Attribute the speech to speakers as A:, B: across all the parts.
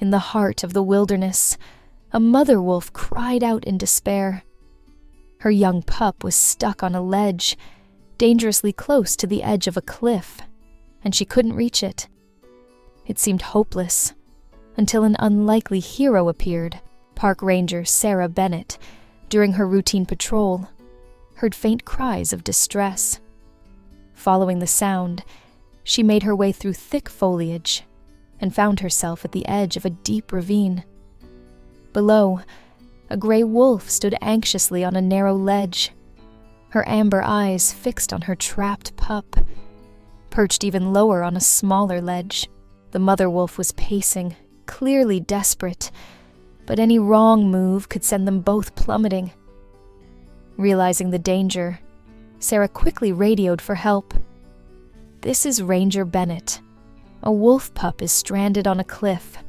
A: In the heart of the wilderness, a mother wolf cried out in despair. Her young pup was stuck on a ledge, dangerously close to the edge of a cliff, and she couldn't reach it. It seemed hopeless, until an unlikely hero appeared. Park Ranger Sarah Bennett, during her routine patrol, heard faint cries of distress. Following the sound, she made her way through thick foliage and found herself at the edge of a deep ravine. Below, a gray wolf stood anxiously on a narrow ledge, her amber eyes fixed on her trapped pup. Perched even lower on a smaller ledge, the mother wolf was pacing, clearly desperate, but any wrong move could send them both plummeting. Realizing the danger, Sarah quickly radioed for help. "This is Ranger Bennett. A wolf pup is stranded on a cliff.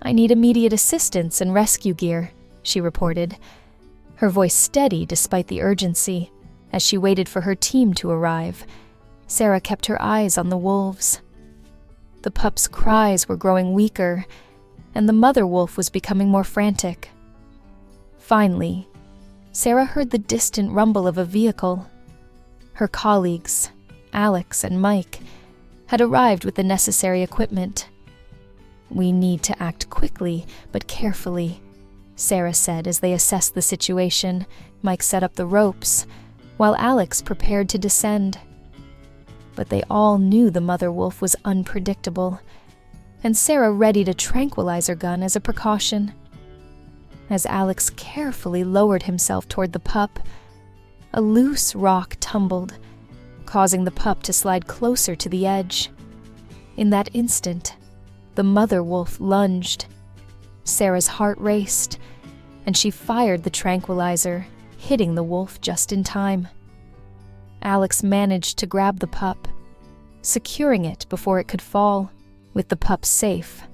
A: I need immediate assistance and rescue gear," she reported, her voice steady despite the urgency. As she waited for her team to arrive, Sarah kept her eyes on the wolves. The pup's cries were growing weaker, and the mother wolf was becoming more frantic. Finally, Sarah heard the distant rumble of a vehicle. Her colleagues, Alex and Mike, had arrived with the necessary equipment. "We need to act quickly, but carefully," Sarah said as they assessed the situation. Mike set up the ropes, while Alex prepared to descend. But they all knew the mother wolf was unpredictable, and Sarah readied a tranquilizer gun as a precaution. As Alex carefully lowered himself toward the pup, a loose rock tumbled, causing the pup to slide closer to the edge. In that instant, the mother wolf lunged. Sarah's heart raced, and she fired the tranquilizer, hitting the wolf just in time. Alex managed to grab the pup, securing it before it could fall. With the pup safe,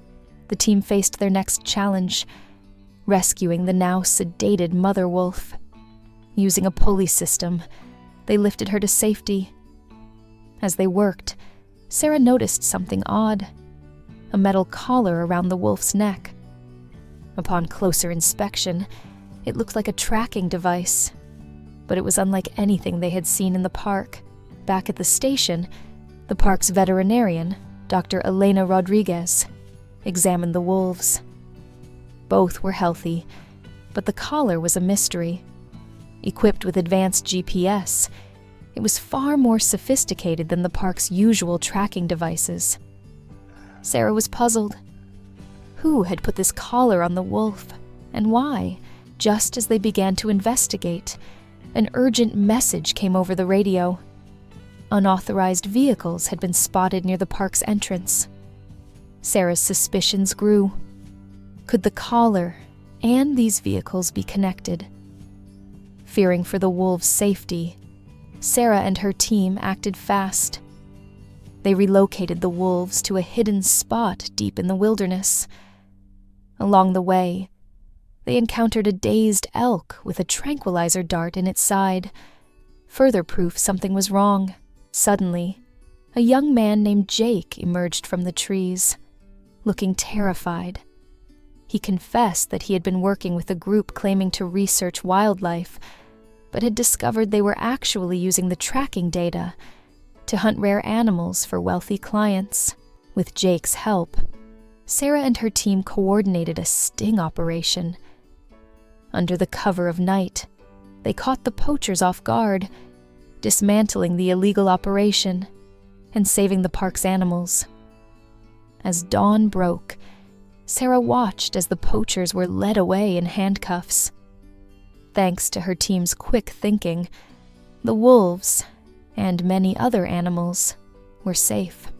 A: the team faced their next challenge, rescuing the now sedated mother wolf. Using a pulley system, they lifted her to safety. As they worked, Sarah noticed something odd: a metal collar around the wolf's neck. Upon closer inspection, it looked like a tracking device, but it was unlike anything they had seen in the park. Back at the station, the park's veterinarian, Dr. Elena Rodriguez, examined the wolves. Both were healthy, but the collar was a mystery. Equipped with advanced GPS, it was far more sophisticated than the park's usual tracking devices. Sarah was puzzled. Who had put this collar on the wolf, and why? Just as they began to investigate, an urgent message came over the radio. Unauthorized vehicles had been spotted near the park's entrance. Sarah's suspicions grew. Could the collar and these vehicles be connected? Fearing for the wolves' safety, Sarah and her team acted fast. They relocated the wolves to a hidden spot deep in the wilderness. Along the way, they encountered a dazed elk with a tranquilizer dart in its side, further proof something was wrong. Suddenly, a young man named Jake emerged from the trees, looking terrified. He confessed that he had been working with a group claiming to research wildlife, but had discovered they were actually using the tracking data to hunt rare animals for wealthy clients. With Jake's help, Sarah and her team coordinated a sting operation. Under the cover of night, they caught the poachers off guard, dismantling the illegal operation and saving the park's animals. As dawn broke, Sarah watched as the poachers were led away in handcuffs. Thanks to her team's quick thinking, the wolves, and many other animals, were safe.